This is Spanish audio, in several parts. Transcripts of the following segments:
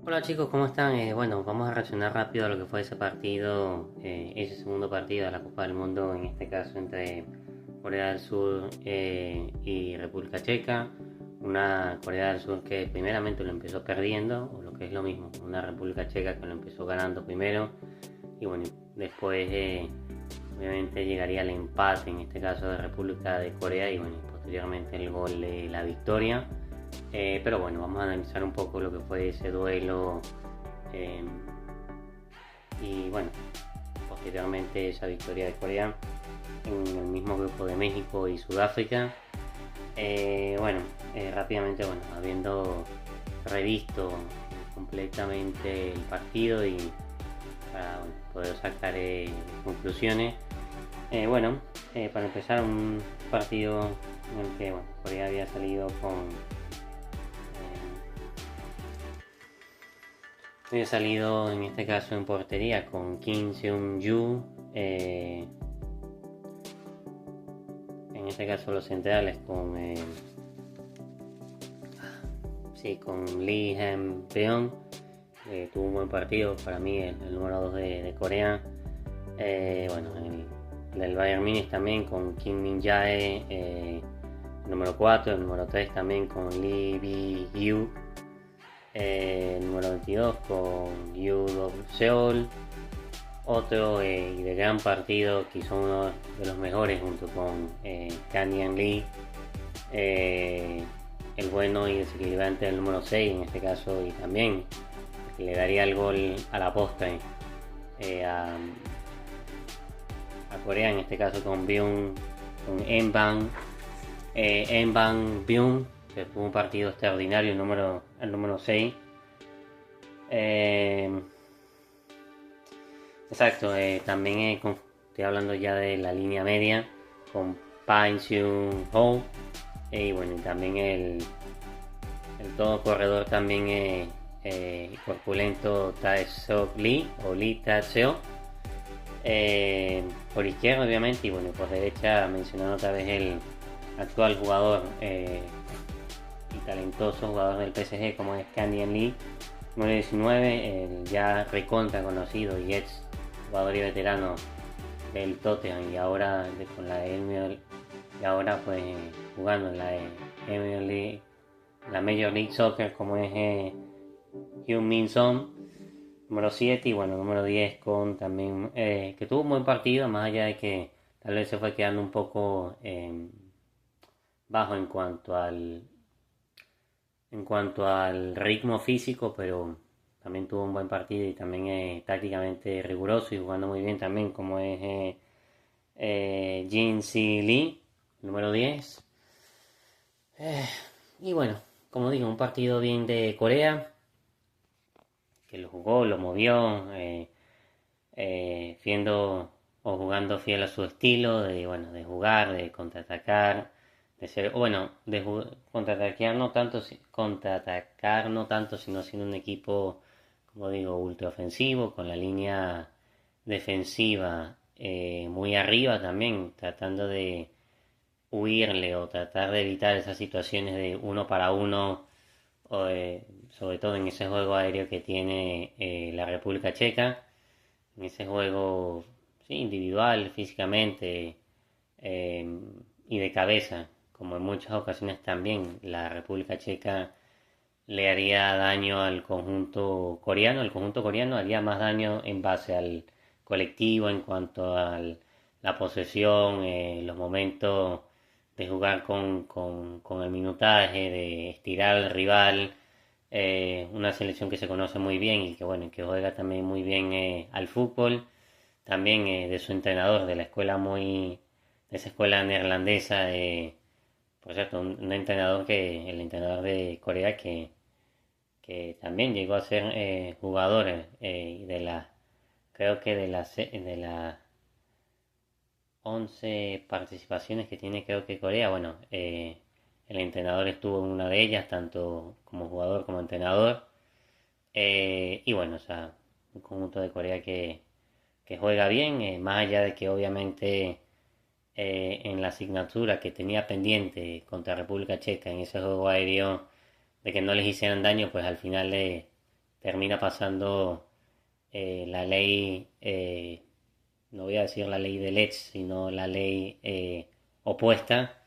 Hola chicos, ¿cómo están? Bueno, vamos a reaccionar rápido a lo que fue ese partido, ese segundo partido de la Copa del Mundo, en este caso entre Corea del Sur y República Checa. Una Corea del Sur que primeramente lo empezó perdiendo, o lo que es lo mismo, una República Checa que lo empezó ganando primero. Y bueno, después obviamente llegaría el empate, en este caso de República de Corea, y bueno, posteriormente el gol de la victoria. Pero bueno, vamos a analizar un poco lo que fue ese duelo eh, y bueno, posteriormente esa victoria de Corea en el mismo grupo de México y Sudáfrica. Rápidamente, bueno, habiendo revisto completamente el partido y para poder sacar conclusiones. Para empezar, un partido en el que Corea había salido había salido en este caso en portería con Kim Seung-ju, en este caso los centrales con Lee Han-beon, tuvo un buen partido para mí, el número 2 de Corea. El del Bayern Munich también con Kim Min-jae, el número 4, el número 3 también con Lee Bi-hyu, el número 22 con Yu Seol. Otro y de gran partido, quizá uno de los mejores junto con Kan Yang Lee, el bueno y desequilibrante del número 6 en este caso, y también que le daría el gol a la postre a Corea, en este caso con Em Bang Byung, que tuvo un partido extraordinario, el número 6. Exacto, también estoy hablando ya de la línea media con Pain Seung Ho, y bueno, y también el todo corredor también corpulento Tae Seok Lee o Lee Tae Seok, por izquierda obviamente, y bueno, por derecha mencionando otra vez el actual jugador y talentoso jugador del PSG como es Candian Lee, número 19, el ya recontra conocido y ex jugador y veterano del Tottenham, y ahora con la y ahora pues jugando en la Premier League, la Major League Soccer, como es Heung-min Son, número 7, y bueno, número 10 con también que tuvo un buen partido, más allá de que tal vez se fue quedando un poco bajo en cuanto al ritmo físico, pero también tuvo un buen partido y también tácticamente riguroso y jugando muy bien también, como es Jin Si Lee, número 10. Y bueno, como digo, un partido bien de Corea, que lo jugó, lo movió, siendo o jugando fiel a su estilo de jugar, de contraatacar, de ser, bueno, contraatacar no tanto, sino siendo un equipo, como digo, ultraofensivo, con la línea defensiva muy arriba también, tratando de huirle o tratar de evitar esas situaciones de uno para uno, sobre todo en ese juego aéreo que tiene la República Checa, en ese juego sí, individual, físicamente y de cabeza, como en muchas ocasiones también la República Checa le haría daño al conjunto coreano. El conjunto coreano haría más daño en base al colectivo en cuanto a la posesión, los momentos de jugar con el minutaje, de estirar al rival. Una selección que se conoce muy bien y que bueno, que juega también muy bien al fútbol. También de su entrenador, de esa escuela neerlandesa, por cierto, un entrenador el entrenador de Corea que también llegó a ser jugador creo que de las 11 participaciones que tiene creo que Corea, bueno, el entrenador estuvo en una de ellas, tanto como jugador como entrenador, y bueno, o sea, un conjunto de Corea que juega bien, más allá de que obviamente en la asignatura que tenía pendiente contra República Checa en ese juego aéreo de que no les hicieran daño, pues al final termina pasando la ley, no voy a decir la ley de Letts, sino la ley opuesta,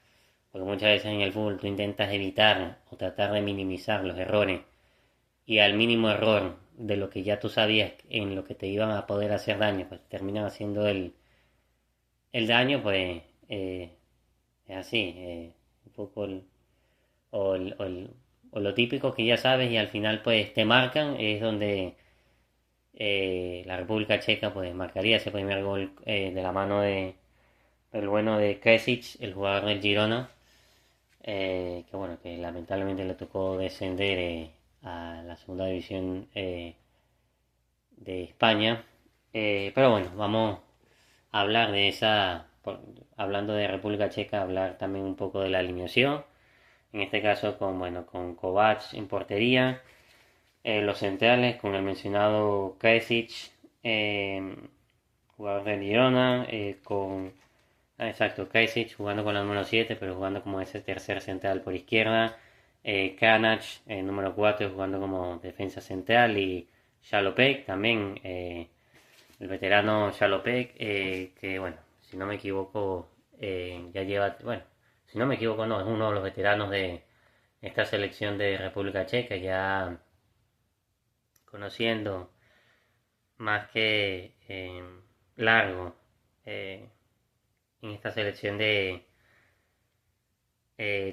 porque muchas veces en el fútbol tú intentas evitar o tratar de minimizar los errores y al mínimo error de lo que ya tú sabías en lo que te iban a poder hacer daño, pues terminan haciendo el daño, pues es así, un poco o lo típico que ya sabes y al final pues te marcan, es donde la República Checa pues marcaría ese primer gol de la mano del bueno de Kresic, el jugador del Girona, que bueno, que lamentablemente le tocó descender a la segunda división de España. Pero bueno, vamos a hablar de hablando de República Checa, hablar también un poco de la alineación. En este caso con Kovac en portería, los centrales con el mencionado Kresic, jugador de Girona, exacto, Kresic jugando con la número 7, pero jugando como ese tercer central por izquierda. Kranac, número 4, jugando como defensa central. Y Jalopek también, el veterano Jalopek, que bueno, si no me equivoco, ya lleva, bueno, si no me equivoco no, es uno de los veteranos de esta selección de República Checa, ya conociendo más que largo eh, en esta selección de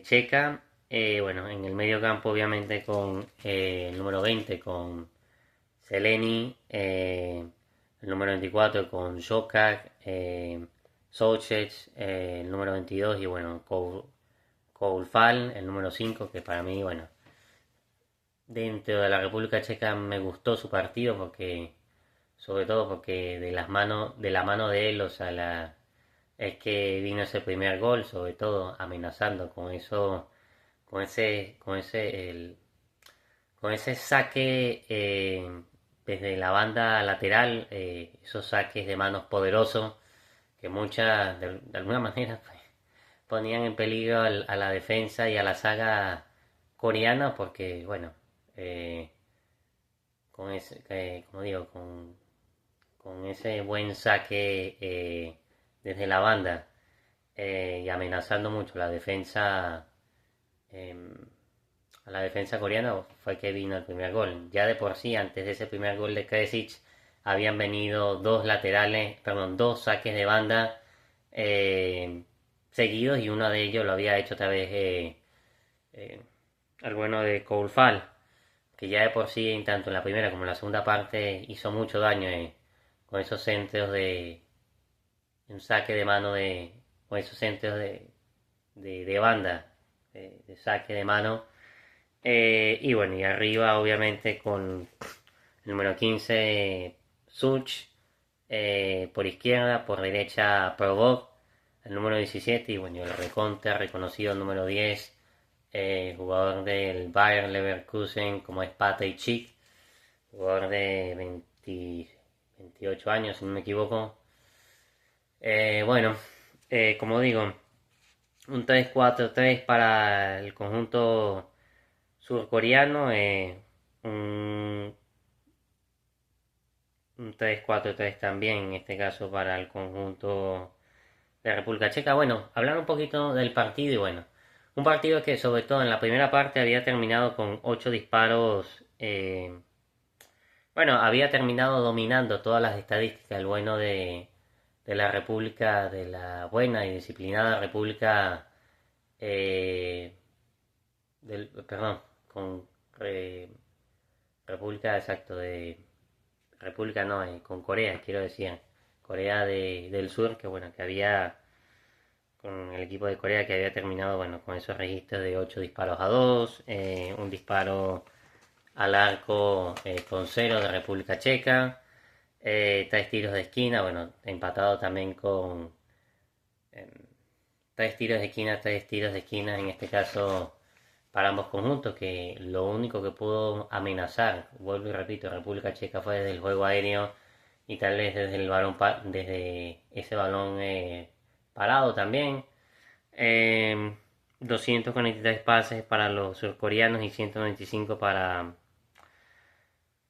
Checa. Bueno, en el medio campo obviamente con el número 20 con Zeleny, el número 24 con Jokak, Soucek, el número 22 y bueno, Koulfal, el número 5, que para mí, bueno, dentro de la República Checa me gustó su partido porque, sobre todo porque de la mano de él, o sea, es que vino ese primer gol, sobre todo amenazando con eso, con ese saque desde la banda lateral, esos saques de manos poderosos que muchas, de alguna manera, pues, ponían en peligro a la defensa y a la saga coreana porque, bueno, eh, con ese, como digo, con ese buen saque desde la banda y amenazando mucho eh, a la defensa coreana fue que vino el primer gol. Ya de por sí, antes de ese primer gol de Kresic, habían venido dos saques de banda seguidos y uno de ellos lo había hecho otra vez eh, el bueno de Koulfal, que ya de por sí, tanto en la primera como en la segunda parte, hizo mucho daño con esos centros de un saque de mano con esos centros de banda, de saque de mano. Y bueno, y arriba obviamente con el número 15 Such, por izquierda, por derecha Provost, el número 17 y bueno, el recontra reconocido el número 10, jugador del Bayer Leverkusen como es Patey Chick, jugador de 28 años si no me equivoco. Bueno, como digo, un 3-4-3 para el conjunto surcoreano, un, un 3-4-3 también, en este caso para el conjunto de República Checa. Bueno, hablar un poquito del partido y bueno, un partido que sobre todo en la primera parte había terminado con 8 disparos. Bueno, había terminado dominando todas las estadísticas, el bueno de la República, de la buena y disciplinada República eh, perdón, con eh, República, exacto, de República no, con Corea, quiero decir, Corea del Sur, que bueno, que había con el equipo de Corea que había terminado, bueno, con esos registros de 8 disparos a 2 un disparo al arco con 0 de República Checa, 3 tiros de esquina, bueno, empatado también con eh, 3 tiros de esquina, 3 tiros de esquina, en este caso para ambos conjuntos, que lo único que pudo amenazar, vuelvo y repito, República Checa fue desde el juego aéreo y tal vez desde el balón desde ese balón parado también. 243 pases para los surcoreanos y 195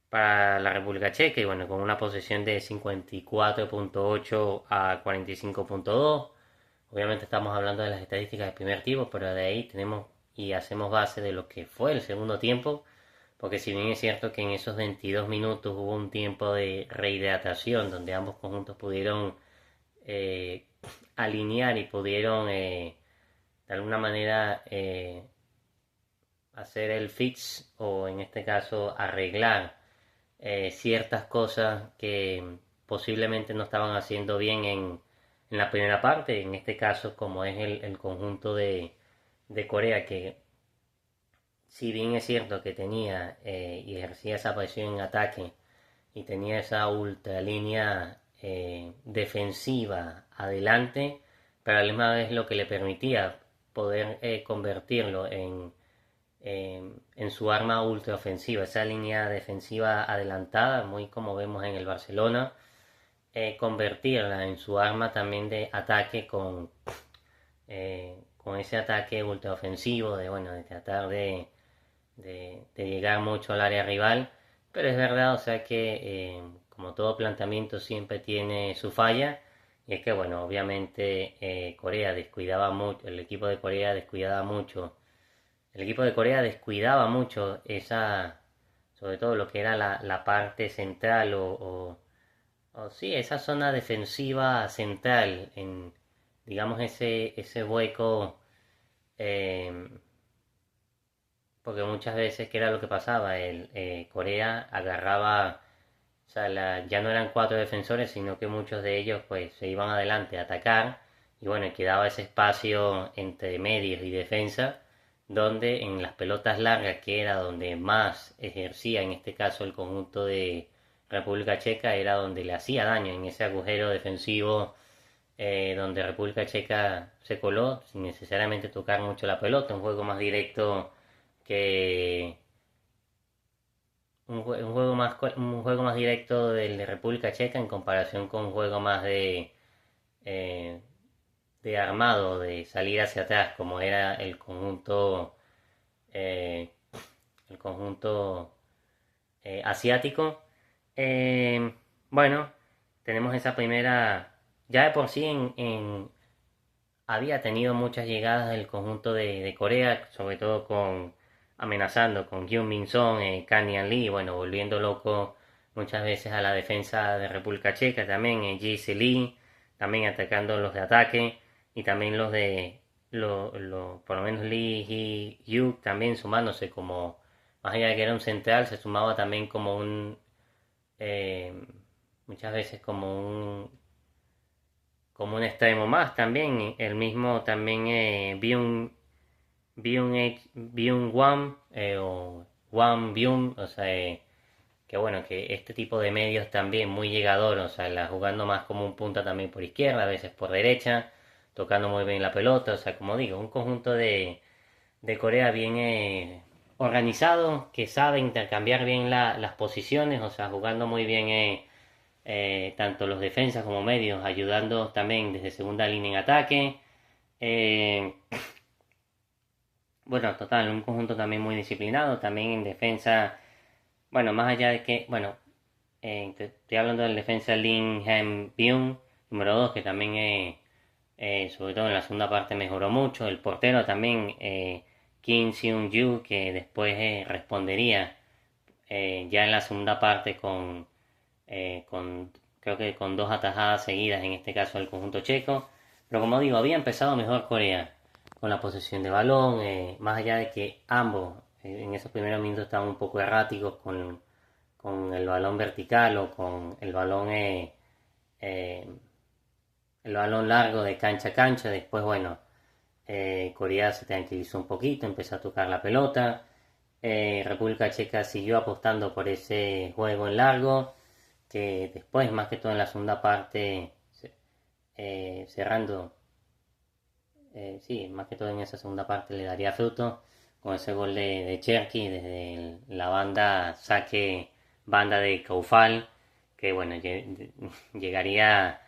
para la República Checa y bueno, con una posesión de 54.8 a 45.2. Obviamente estamos hablando de las estadísticas del primer tiempo, pero de ahí tenemos y hacemos base de lo que fue el segundo tiempo, porque si bien es cierto que en esos 22 minutos hubo un tiempo de rehidratación donde ambos conjuntos pudieron eh, alinear y pudieron de alguna manera hacer el fix o en este caso arreglar ciertas cosas que posiblemente no estaban haciendo bien en la primera parte, en este caso como es el conjunto de Corea, que si bien es cierto que tenía y ejercía esa presión en ataque y tenía esa ultra línea defensiva adelante, pero a la misma vez lo que le permitía poder convertirlo en su arma ultraofensiva, esa línea defensiva adelantada, muy como vemos en el Barcelona, convertirla en su arma también de ataque con ese ataque ultraofensivo, de, bueno, de tratar de llegar mucho al área rival, pero es verdad, o sea que como todo planteamiento siempre tiene su falla, y es que bueno, obviamente Corea descuidaba mucho, el equipo de Corea descuidaba mucho esa, sobre todo lo que era la parte central o sí, esa zona defensiva central, en digamos ese hueco, eh, porque muchas veces, ¿qué era lo que pasaba? Corea agarraba, o sea, ya no eran cuatro defensores, sino que muchos de ellos pues se iban adelante a atacar y bueno, quedaba ese espacio entre medios y defensa donde en las pelotas largas, que era donde más ejercía en este caso el conjunto de República Checa, era donde le hacía daño en ese agujero defensivo donde República Checa se coló sin necesariamente tocar mucho la pelota, un juego más directo que un juego más directo del de República Checa en comparación con un juego más eh, de armado, de salir hacia atrás, como era eh, el conjunto asiático. Eh, bueno, tenemos esa primera, ya de por sí había tenido muchas llegadas del conjunto de Corea, sobre todo con amenazando con Hyun Min Son, Kang Lee, bueno, volviendo loco muchas veces a la defensa de República Checa, también Jae Lee, también atacando los de ataque y también los de por lo menos Lee Hee Hyuk también sumándose como más allá de que era un central, se sumaba también como eh, muchas veces como un extremo más también. El mismo también Byung Wam o Wam Byung, o sea, que bueno, que este tipo de medios también muy llegador, o sea, jugando más como un punta también por izquierda, a veces por derecha, tocando muy bien la pelota, o sea, como digo, un conjunto de Corea bien organizado, que sabe intercambiar bien las posiciones, o sea, jugando muy bien tanto los defensas como medios, ayudando también desde segunda línea en ataque. Eh, bueno, total, un conjunto también muy disciplinado, también en defensa, bueno, más allá de que, bueno, estoy hablando del defensa Lin Han Byung, número 2 que también, sobre todo en la segunda parte, mejoró mucho. El portero también, Kim Seung-ju, que después respondería ya en la segunda parte con creo que con dos atajadas seguidas, en este caso el conjunto checo. Pero como digo, había empezado mejor Corea con la posesión de balón, más allá de que ambos en esos primeros minutos estaban un poco erráticos con el balón vertical o con eh, el balón largo de cancha a cancha. Después, bueno, Corea se tranquilizó un poquito, empezó a tocar la pelota. República Checa siguió apostando por ese juego en largo, que después, más que todo en la segunda parte, cerrando, sí, más que todo en esa segunda parte le daría fruto con ese gol de Cherky desde la banda de Koufal, que bueno, llegaría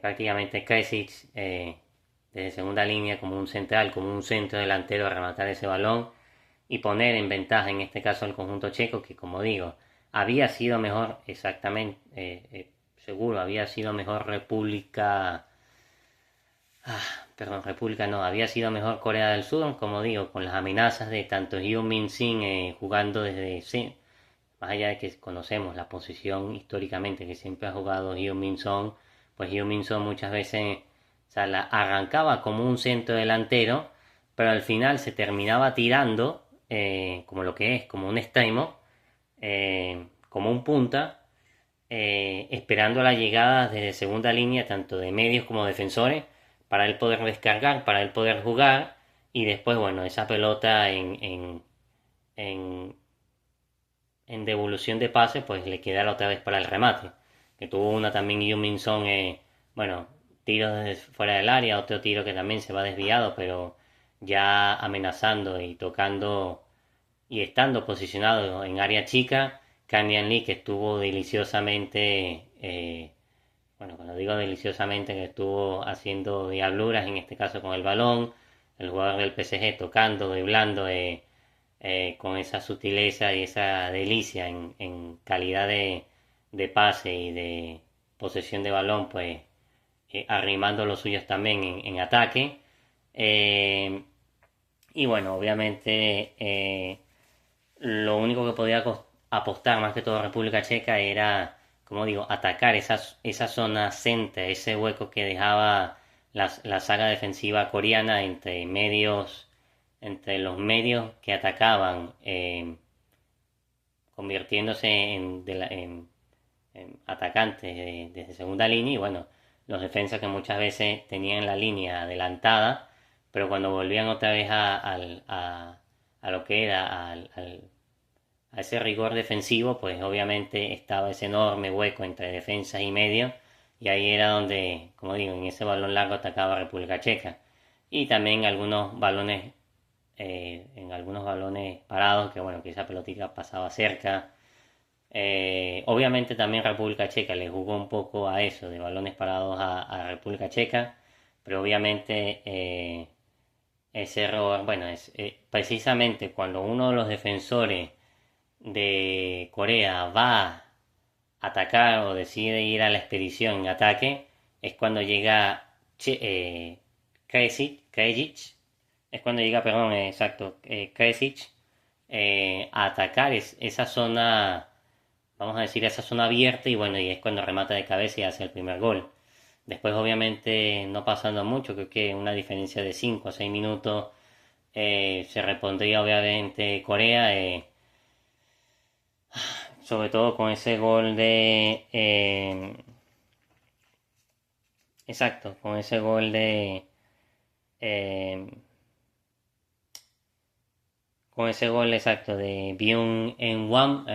prácticamente Kresic desde segunda línea como un central, como un centro delantero a rematar ese balón y poner en ventaja en este caso al conjunto checo, que como digo, había sido mejor, exactamente, seguro, había sido mejor República no, había sido mejor Corea del Sur, como digo, con las amenazas de tanto Heung-min Sin jugando desde, sí, más allá de que conocemos la posición históricamente que siempre ha jugado Heung-min Son, pues Heung-min Son muchas veces, o sea, la arrancaba como un centro delantero, pero al final se terminaba tirando, como lo que es, como un extremo, como un punta, esperando la llegada desde segunda línea, tanto de medios como defensores, para él poder descargar, para él poder jugar, y después, bueno, esa pelota en, en devolución de pase, pues le queda la otra vez para el remate. Que tuvo una también Heung-min Son, bueno, tiro desde fuera del área, otro tiro que también se va desviado, pero ya amenazando y tocando y estando posicionado en área chica, Candian Lee, que estuvo deliciosamente, bueno, cuando digo deliciosamente, que estuvo haciendo diabluras, en este caso con el balón, el jugador del PSG tocando, driblando, con esa sutileza y esa delicia en calidad de pase y de posesión de balón, pues arrimando los suyos también en ataque. Eh, y bueno, obviamente lo único que podía apostar más que todo República Checa era, como digo, atacar esa zona center, ese hueco que dejaba la saga defensiva coreana entre los medios que atacaban, convirtiéndose en atacantes desde segunda línea y bueno, los defensas que muchas veces tenían la línea adelantada, pero cuando volvían otra vez a lo que era a ese rigor defensivo, pues obviamente estaba ese enorme hueco entre defensas y medio, y ahí era donde, como digo, en ese balón largo atacaba República Checa. Y también en algunos balones parados, que bueno, que esa pelotita pasaba cerca. Obviamente también República Checa le jugó un poco a eso, de balones parados a República Checa, pero obviamente ese error, bueno, es precisamente cuando uno de los defensores de Corea va a atacar o decide ir a la expedición en ataque, es cuando llega Kresic, es cuando llega, perdón, exacto, Kresic a atacar esa zona, vamos a decir, esa zona abierta y bueno, y es cuando remata de cabeza y hace el primer gol. Después, obviamente, no pasando mucho, creo que una diferencia de 5 o 6 minutos, se repondría obviamente Corea, sobre todo con ese gol exacto, con ese gol eh, con ese gol exacto de Byung en Wam,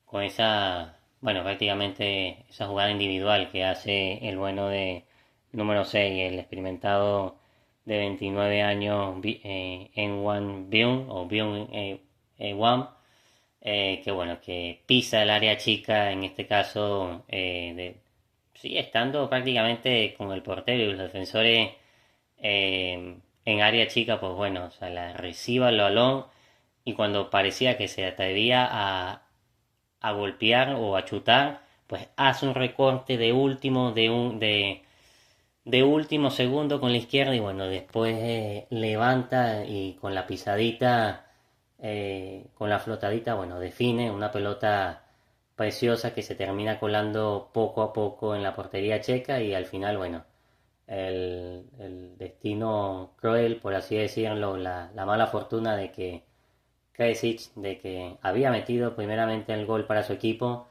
con esa, bueno, prácticamente esa jugada individual que hace el bueno de número 6 el experimentado de 29 años en Wan Byung o Byung Wam, que bueno, que pisa el área chica, en este caso, sí, estando prácticamente con el portero y los defensores en área chica, pues bueno, o sea, la reciba el balón y cuando parecía que se atrevía a golpear o a chutar, pues hace un recorte de último, de último segundo con la izquierda y bueno, después levanta y con la pisadita, con la flotadita, bueno, define una pelota preciosa que se termina colando poco a poco en la portería checa y al final, bueno, el destino cruel, por así decirlo, la mala fortuna de que Kresic, de que había metido primeramente el gol para su equipo,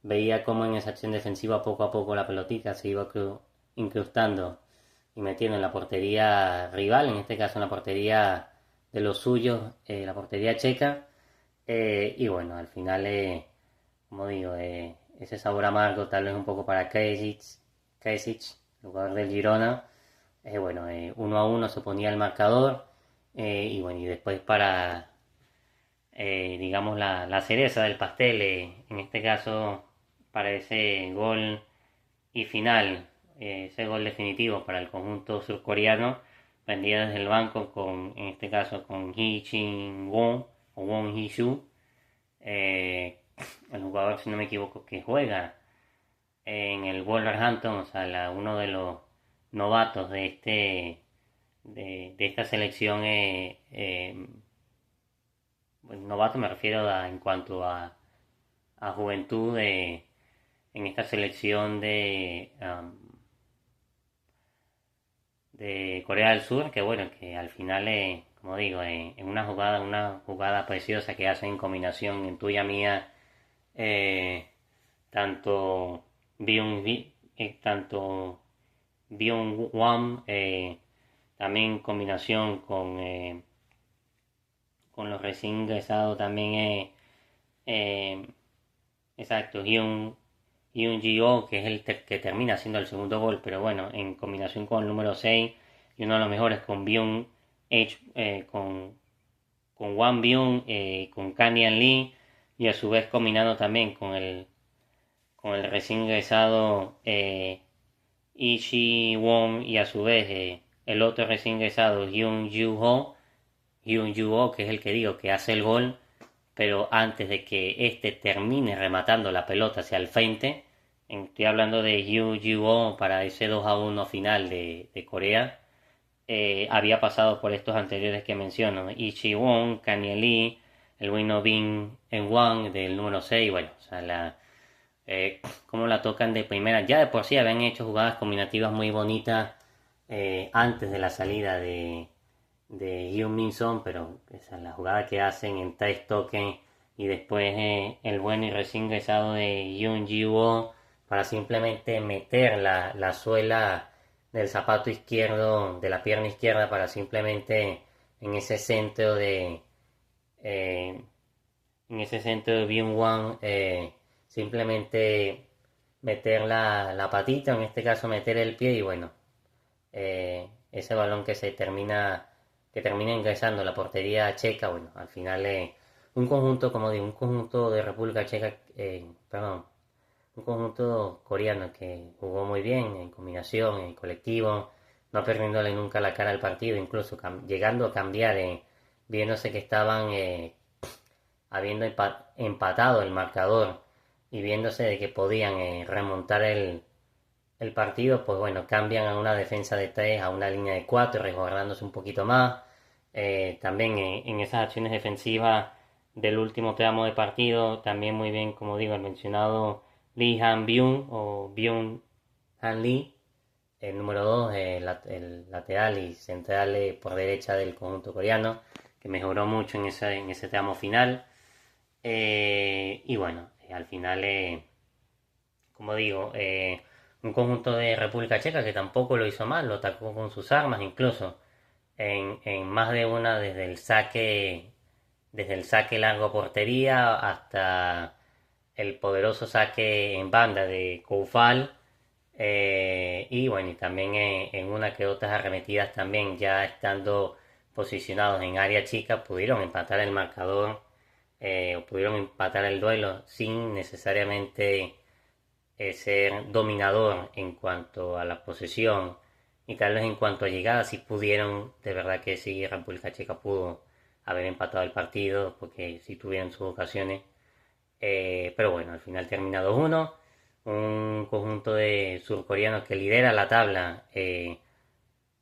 veía cómo en esa acción defensiva poco a poco la pelotita se iba incrustando y metiendo en la portería rival, en este caso en la portería de los suyos, la portería checa, y bueno, al final, como digo, ese sabor amargo tal vez un poco para Kresic, el jugador del Girona, bueno, 1-1 se ponía el marcador, y bueno, y después para digamos, la cereza del pastel, en este caso, para ese gol y final, ese gol definitivo para el conjunto surcoreano, vendía desde el banco en este caso, con Hee Chin Won o Won Hee Shu, jugador, si no me equivoco, que juega en el Wolverhampton, o sea, uno de los novatos de esta selección, bueno, novato me refiero en cuanto a juventud en esta selección de Corea del Sur, que bueno, que al final, como digo, en una jugada preciosa que hacen en combinación en tuya mía, tanto tanto Byung Won, también en combinación con los recién ingresados también, eh, exacto, Hyun Ji-oh, que es que termina siendo el segundo gol, pero bueno, en combinación con el número 6 y uno de los mejores con con Won Byung, con Kanian Lee, y a su vez combinando también con el recién ingresado Ichi Won, y a su vez el otro recién ingresado Hyun Ju-ho, que es el que digo que hace el gol, pero antes de que este termine rematando la pelota hacia el frente. Estoy hablando de Hyun Ju-ho para ese 2-1 final de Corea. Había pasado por estos anteriores que menciono: Ichi Won, Kanye Lee, el bueno Bin En Wang del número 6. Bueno, o sea, cómo la tocan de primera. Ya de por sí habían hecho jugadas combinativas muy bonitas antes de la salida de Hyun Min Son, pero esa es la jugada que hacen en 3 toques, y después el bueno y recién ingresado de Hyun Ji-woo para simplemente meter la suela del zapato izquierdo, de la pierna izquierda, para simplemente en ese centro eh, de Byung-won, simplemente meter la patita, en este caso meter el pie, y bueno, ese balón que termina ingresando a la portería checa. Bueno, al final un conjunto, como digo, un conjunto de República Checa, perdón, un conjunto coreano que jugó muy bien en combinación, en colectivo, no perdiéndole nunca la cara al partido, incluso llegando a cambiar, viéndose que estaban habiendo empatado el marcador y viéndose de que podían remontar el partido, pues bueno, cambian a una defensa de 3 a una línea de 4, resguardándose un poquito más. También en esas acciones defensivas del último tramo de partido, también muy bien, como digo, el mencionado Lee Han-byung o Byung-han Lee, el número 2, el lateral y central por derecha del conjunto coreano, que mejoró mucho en ese tramo final. Y bueno, al final, como digo, un conjunto de República Checa que tampoco lo hizo mal, lo atacó con sus armas, incluso en más de una, desde el saque largo a portería hasta el poderoso saque en banda de Koufal, y bueno, y también en una que otras arremetidas también, ya estando posicionados en área chica, pudieron empatar el marcador, o pudieron empatar el duelo sin necesariamente ser dominador en cuanto a la posesión, y tal vez en cuanto a llegadas si pudieron. De verdad que sí, República Checa pudo haber empatado el partido, porque sí tuvieron sus ocasiones. Pero bueno, al final termina 2-1. Un conjunto de surcoreanos que lidera la tabla,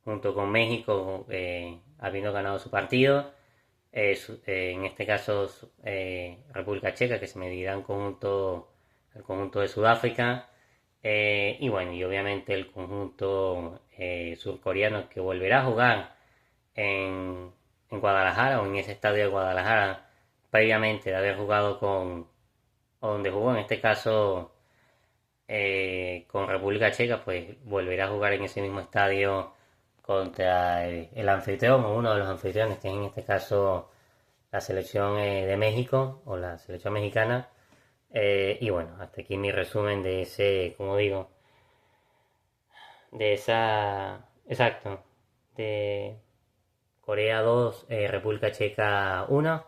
junto con México, habiendo ganado su partido. En este caso, República Checa, que se medirá el conjunto de Sudáfrica. Y bueno, y obviamente el conjunto surcoreano, que volverá a jugar en Guadalajara, o en ese estadio de Guadalajara, previamente de haber jugado o donde jugó en este caso con República Checa, pues volverá a jugar en ese mismo estadio contra el anfitrión, o uno de los anfitriones, que es en este caso la selección de México, o la selección mexicana. Y bueno, hasta aquí mi resumen de ese, como digo, de esa, exacto, de Corea 2, República Checa 1.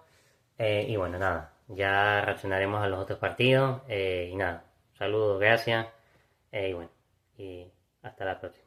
Y bueno, nada, ya reaccionaremos a los otros partidos. Y nada, saludos, gracias. Y bueno, y hasta la próxima.